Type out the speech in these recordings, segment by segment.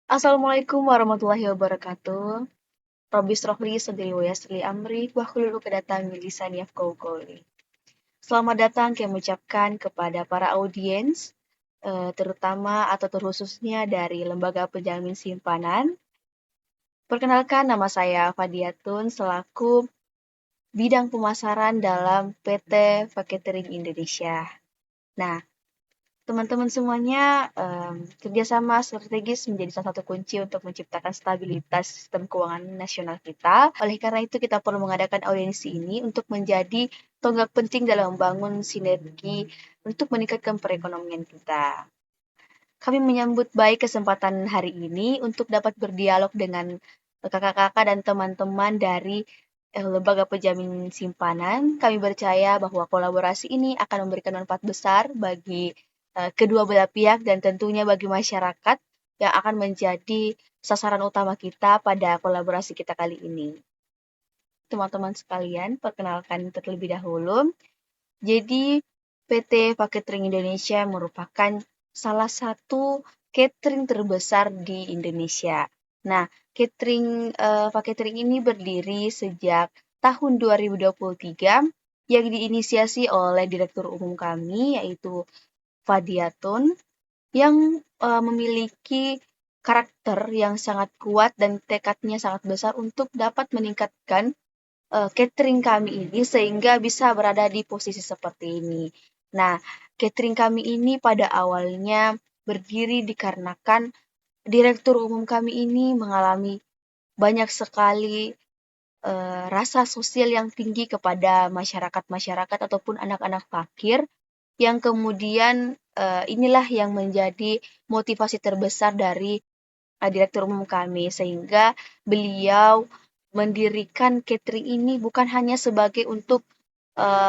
Assalamualaikum warahmatullahi wabarakatuh. Robis rohli sadri wa yassirli amri wahlul 'uqdatam min lisani yafqahu qawli. Selamat datang kami ucapkan kepada para audiens, terutama atau terkhususnya dari Lembaga Penjamin Simpanan. Perkenalkan, nama saya Fadiatun selaku bidang pemasaran dalam PT Faketering Indonesia. Nah, teman-teman semuanya, kerjasama strategis menjadi salah satu kunci untuk menciptakan stabilitas sistem keuangan nasional kita. Oleh karena itu, kita perlu mengadakan audiensi ini untuk menjadi tonggak penting dalam membangun sinergi untuk meningkatkan perekonomian kita. Kami menyambut baik kesempatan hari ini untuk dapat berdialog dengan kakak-kakak dan teman-teman dari Lembaga Penjamin Simpanan. Kami percaya bahwa kolaborasi ini akan memberikan manfaat besar bagi kedua belah pihak dan tentunya bagi masyarakat yang akan menjadi sasaran utama kita pada kolaborasi kita kali ini. Teman-teman sekalian, perkenalkan terlebih dahulu. Jadi, PT Faketring Indonesia merupakan salah satu catering terbesar di Indonesia. Nah, Faketring ini berdiri sejak tahun 2023 yang diinisiasi oleh Direktur Umum kami, yaitu Fadiatun, yang memiliki karakter yang sangat kuat dan tekadnya sangat besar untuk dapat meningkatkan catering kami ini sehingga bisa berada di posisi seperti ini. Nah, catering kami ini pada awalnya berdiri dikarenakan direktur umum kami ini mengalami banyak sekali rasa sosial yang tinggi kepada masyarakat-masyarakat ataupun anak-anak fakir yang kemudian inilah yang menjadi motivasi terbesar dari direktur umum kami sehingga beliau mendirikan catering ini bukan hanya sebagai untuk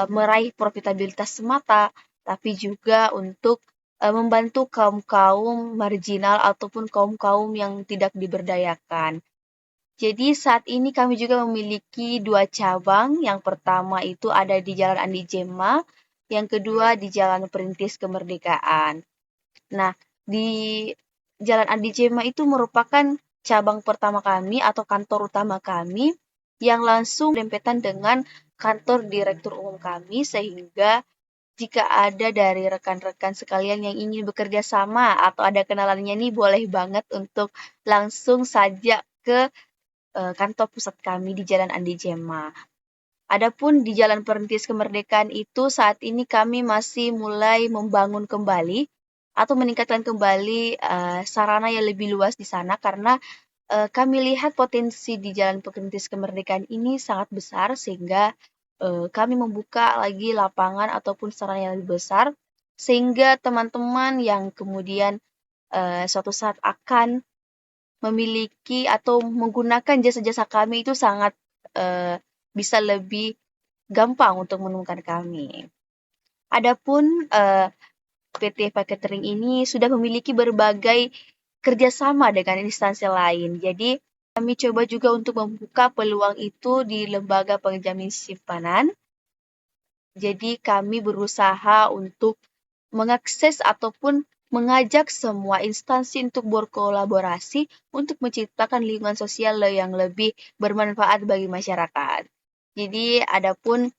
meraih profitabilitas semata, tapi juga untuk membantu kaum-kaum marginal ataupun kaum-kaum yang tidak diberdayakan. Jadi saat ini kami juga memiliki 2 cabang. Yang pertama itu ada di Jalan Andi Jema, yang kedua di Jalan Perintis Kemerdekaan. Nah, di Jalan Andi Jema itu merupakan cabang pertama kami atau kantor utama kami yang langsung berdempetan dengan kantor direktur umum kami sehingga jika ada dari rekan-rekan sekalian yang ingin bekerja sama atau ada kenalannya nih boleh banget untuk langsung saja ke kantor pusat kami di Jalan Andi Jema. Adapun di Jalan Perintis Kemerdekaan itu saat ini kami masih mulai membangun kembali atau meningkatkan kembali sarana yang lebih luas di sana karena kami lihat potensi di Jalan Perintis Kemerdekaan ini sangat besar sehingga kami membuka lagi lapangan ataupun sarana yang lebih besar sehingga teman-teman yang kemudian suatu saat akan memiliki atau menggunakan jasa-jasa kami itu sangat bisa lebih gampang untuk menemukan kami. Adapun PT Faketering ini sudah memiliki berbagai kerjasama dengan instansi lain. Jadi kami coba juga untuk membuka peluang itu di lembaga penjamin simpanan. Jadi kami berusaha untuk mengakses ataupun mengajak semua instansi untuk berkolaborasi untuk menciptakan lingkungan sosial yang lebih bermanfaat bagi masyarakat. Jadi adapun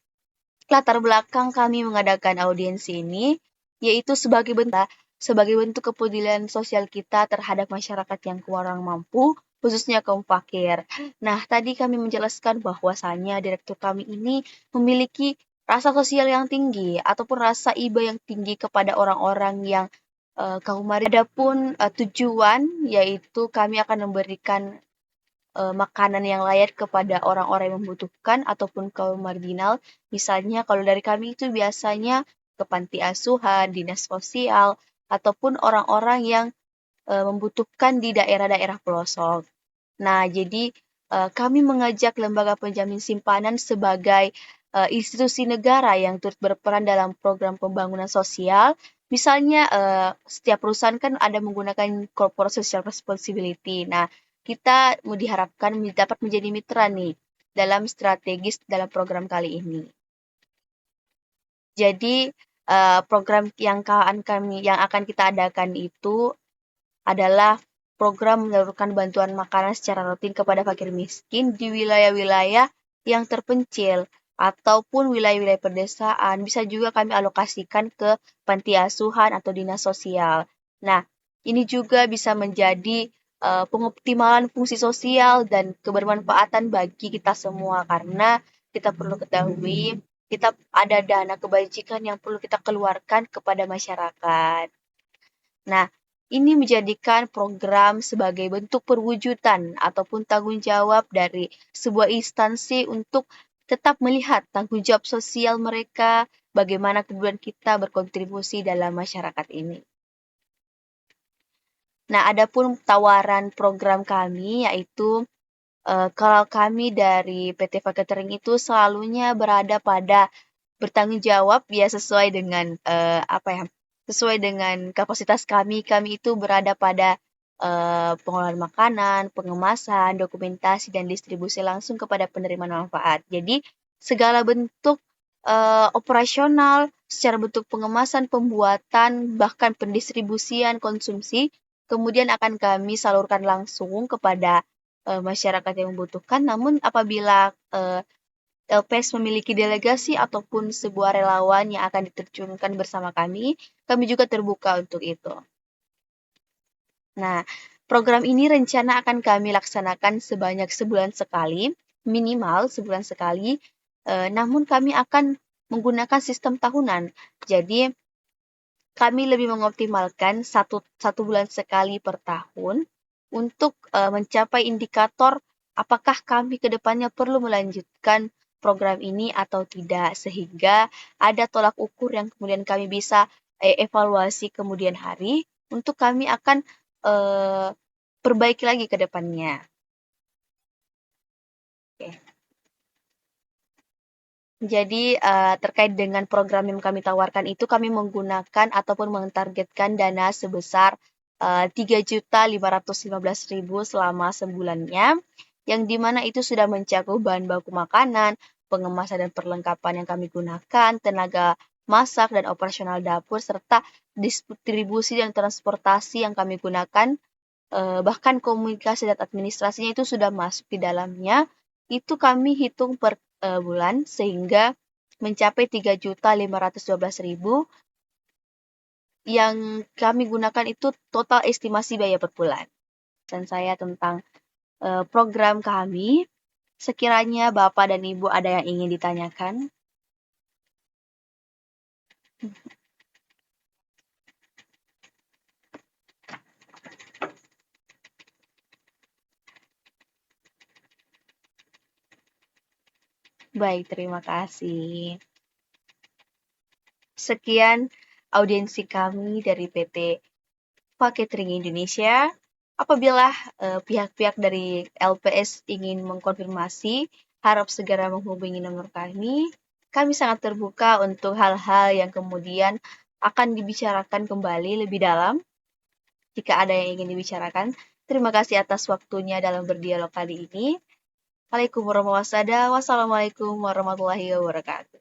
latar belakang kami mengadakan audiensi ini yaitu sebagai bentuk kepedulian sosial kita terhadap masyarakat yang kurang mampu, khususnya kaum fakir. Nah, tadi kami menjelaskan bahwasannya direktur kami ini memiliki rasa sosial yang tinggi ataupun rasa iba yang tinggi kepada orang-orang yang kaum marginal. Adapun tujuan yaitu kami akan memberikan makanan yang layak kepada orang-orang yang membutuhkan ataupun kaum marginal. Misalnya kalau dari kami itu biasanya ke panti asuhan, dinas sosial, ataupun orang-orang yang membutuhkan di daerah-daerah pelosok. Nah, jadi kami mengajak lembaga penjamin simpanan sebagai institusi negara yang turut berperan dalam program pembangunan sosial. Misalnya setiap perusahaan kan ada menggunakan corporate social responsibility. Nah, kita mau diharapkan dapat menjadi mitra nih dalam strategis dalam program kali ini. Jadi program yang akan kita adakan itu adalah program menyalurkan bantuan makanan secara rutin kepada fakir miskin di wilayah-wilayah yang terpencil ataupun wilayah-wilayah pedesaan. Bisa juga kami alokasikan ke panti asuhan atau dinas sosial. Nah, ini juga bisa menjadi pengoptimalan fungsi sosial dan kebermanfaatan bagi kita semua karena kita perlu ketahui kita ada dana kebajikan yang perlu kita keluarkan kepada masyarakat. Nah, ini menjadikan program sebagai bentuk perwujudan ataupun tanggung jawab dari sebuah instansi untuk tetap melihat tanggung jawab sosial mereka, bagaimana kemudian kita berkontribusi dalam masyarakat ini. Nah, adapun tawaran program kami yaitu kalau kami dari PT Fakatering itu selalunya berada pada bertanggung jawab ya sesuai dengan sesuai dengan kapasitas kami. Kami itu berada pada pengolahan makanan, pengemasan, dokumentasi dan distribusi langsung kepada penerima manfaat. Jadi segala bentuk operasional secara bentuk pengemasan, pembuatan, bahkan pendistribusian, konsumsi, kemudian akan kami salurkan langsung kepada masyarakat yang membutuhkan. Namun apabila LPS memiliki delegasi ataupun sebuah relawan yang akan diterjunkan bersama kami juga terbuka untuk itu. Nah, program ini rencana akan kami laksanakan sebanyak sebulan sekali, minimal sebulan sekali, namun kami akan menggunakan sistem tahunan. Jadi, kami lebih mengoptimalkan satu bulan sekali per tahun untuk mencapai indikator apakah kami ke depannya perlu melanjutkan program ini atau tidak, sehingga ada tolak ukur yang kemudian kami bisa evaluasi kemudian hari untuk kami akan perbaiki lagi ke depannya. Oke. Jadi terkait dengan program yang kami tawarkan itu kami menggunakan ataupun mentargetkan dana sebesar 3.515.000 selama sebulannya, yang dimana itu sudah mencakup bahan baku makanan, pengemasan dan perlengkapan yang kami gunakan, tenaga masak dan operasional dapur, serta distribusi dan transportasi yang kami gunakan, bahkan komunikasi dan administrasinya itu sudah masuk di dalamnya. Itu kami hitung per bulan sehingga mencapai 3.512.000 yang kami gunakan itu total estimasi biaya per bulan. Dan saya tentang program kami, sekiranya Bapak dan Ibu ada yang ingin ditanyakan. Baik, terima kasih. Sekian audiensi kami dari PT Fakatering Indonesia. Apabila pihak-pihak dari LPS ingin mengkonfirmasi, harap segera menghubungi nomor kami. Kami sangat terbuka untuk hal-hal yang kemudian akan dibicarakan kembali lebih dalam jika ada yang ingin dibicarakan. Terima kasih atas waktunya dalam berdialog kali ini. Waalaikumsalam warahmatullahi wabarakatuh.